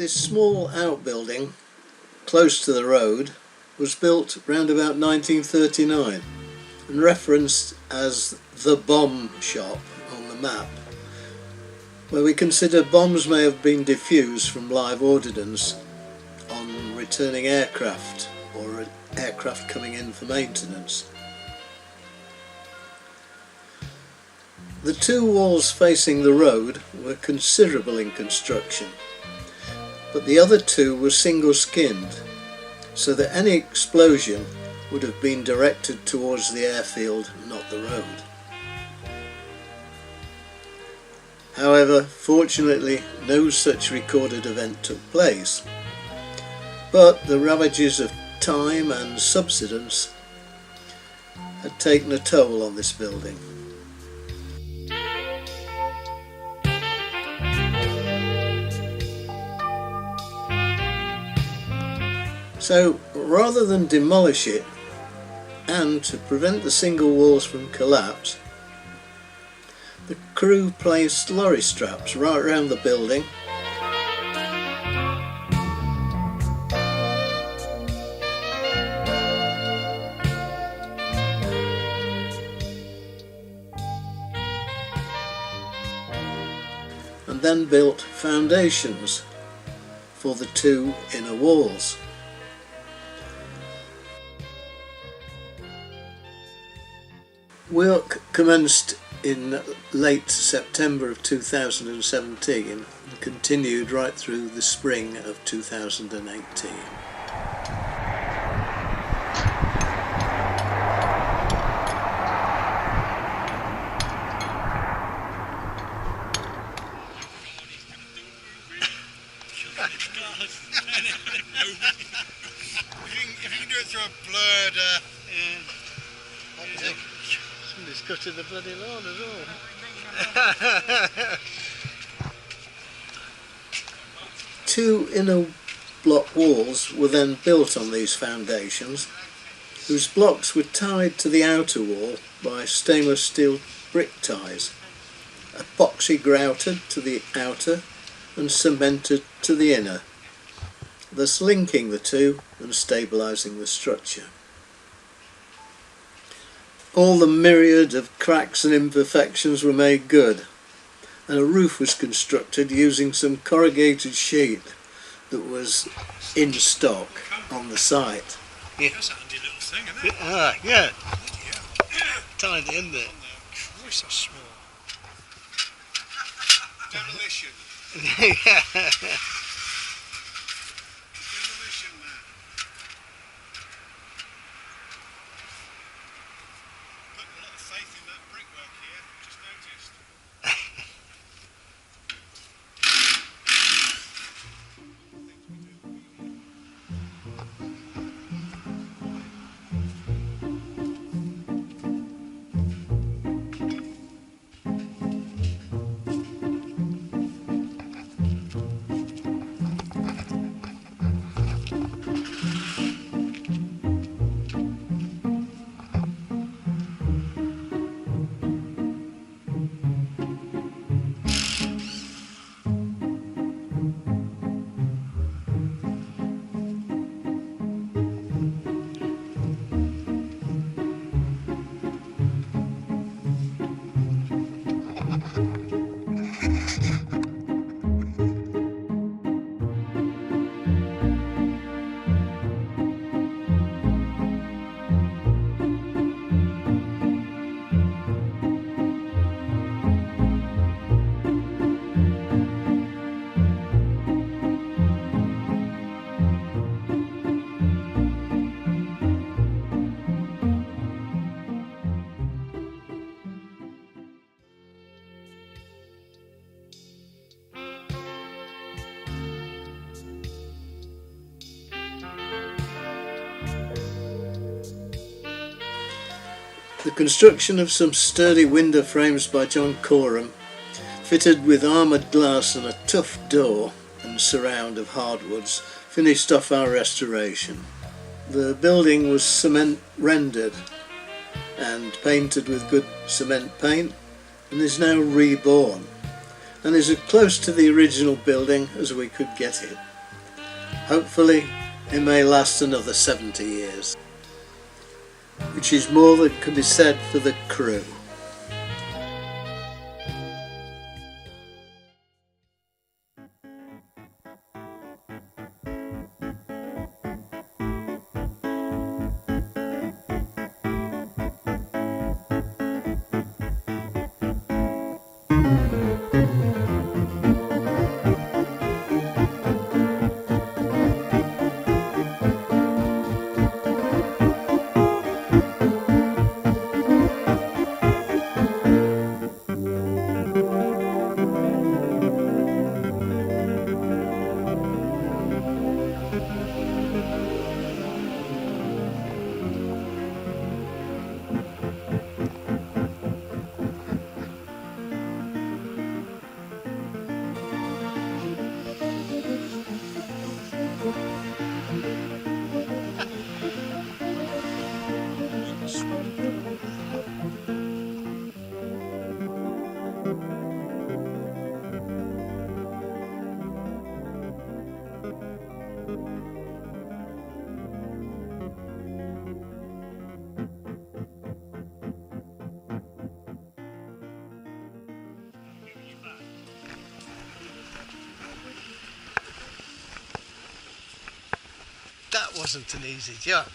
This small outbuilding close to the road was built round about 1939 and referenced as the bomb shop on the map, where we consider bombs may have been defused from live ordnance on returning aircraft or aircraft coming in for maintenance. The two walls facing the road were considerable in construction, but the other two were single-skinned, so that any explosion would have been directed towards the airfield, not the road. However, fortunately, no such recorded event took place, but the ravages of time and subsidence had taken a toll on this building. So, rather than demolish it, and to prevent the single walls from collapse, the crew placed lorry straps right around the building and then built foundations for the two inner walls. Work commenced in late September of 2017 and continued right through the spring of 2018. If you can do it through a blurred Somebody's cutting the bloody lawn as well. Two inner block walls were then built on these foundations, whose blocks were tied to the outer wall by stainless steel brick ties, epoxy grouted to the outer and cemented to the inner, thus linking the two and stabilising the structure. All the myriad of cracks and imperfections were made good, and a roof was constructed using some corrugated sheet that was in stock on the site. Yeah. That's a handy little thing, isn't it? Yeah. Yeah. Tied in there. Christ, that's small. Demolition. Yeah. Demolition there. Putting a lot of faith in that brickwork here, just noticed. The construction of some sturdy window frames by John Coram, fitted with armoured glass and a tough door and surround of hardwoods, finished off our restoration. The building was cement rendered and painted with good cement paint and is now reborn and is as close to the original building as we could get it. Hopefully it may last another 70 years, which is more than can be said for the crew. That wasn't an easy job.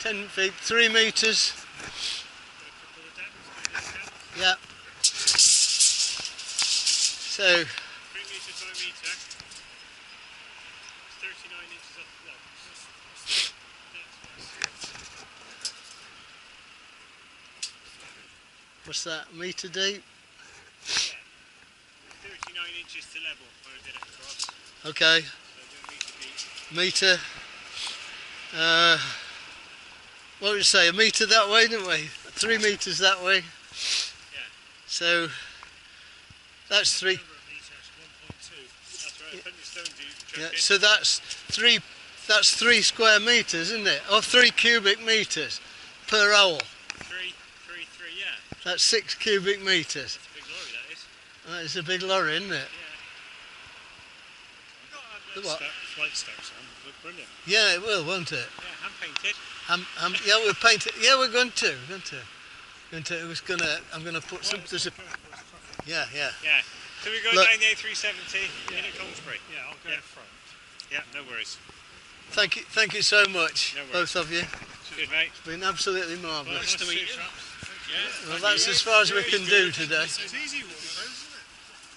10 feet, 3 metres. Yeah. So 3 metres by metre. It's 39 inches off the block. what's that, a metre deep? Yeah. 39 inches to level where I did it across. Okay, So do a metre deep. metre. What would you say, a metre that way, didn't we? 3 metres that way. Yeah. So that's 3. That's right. Plenty of stones you Yeah, chuck in. so that's 3 square metres, isn't it? Or 3 cubic metres per hour. 3, yeah. That's 6 cubic metres. That's a big lorry, that is. That is a big lorry, isn't it? Yeah. The Got what? flight steps on. Look brilliant. Yeah, it will, won't it? Yeah, hand painted. Yeah, we'll paint it. Yeah, we're going to. I'm gonna put some. There's a. Yeah. Yeah. So we go Look. down the A370 in at Colmsbury. Yeah, I'll go in front. Yeah, no worries. Thank you so much, No worries. both of you. Good, mate. It's been absolutely marvellous. Nice to meet you. Yeah. Well, that's as far as we can do today. It's easy one of those,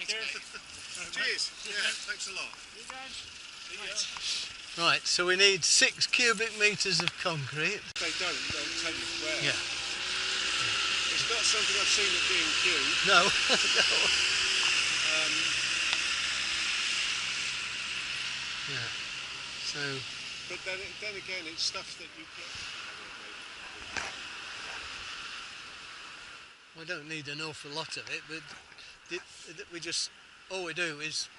isn't it? Cheers. Yeah, thanks a lot. Right, so we need 6 cubic metres of concrete. They don't, they'll tell you where. Yeah. It's not something I've seen at B&Q. No. Yeah. So. But then again, it's stuff that you put. We don't need an awful lot of it, but all we do is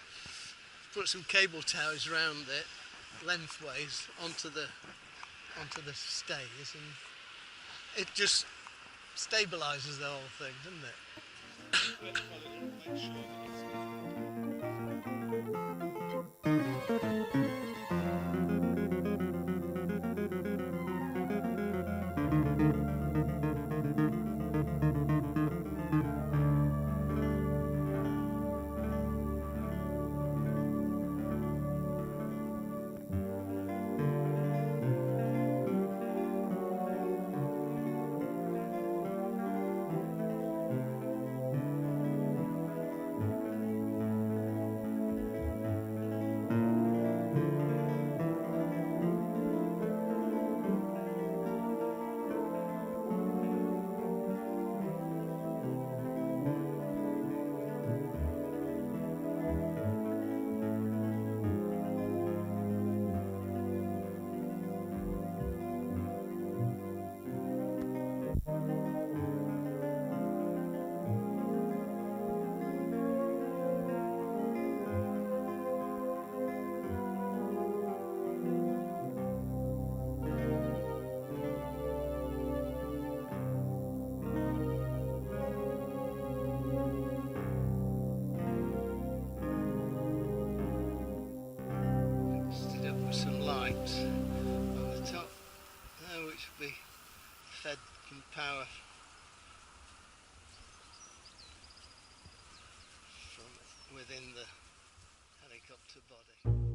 put some cable towers around it, lengthways onto the stays, and it just stabilises the whole thing, doesn't it? Make sure that it's fed power from within the helicopter body.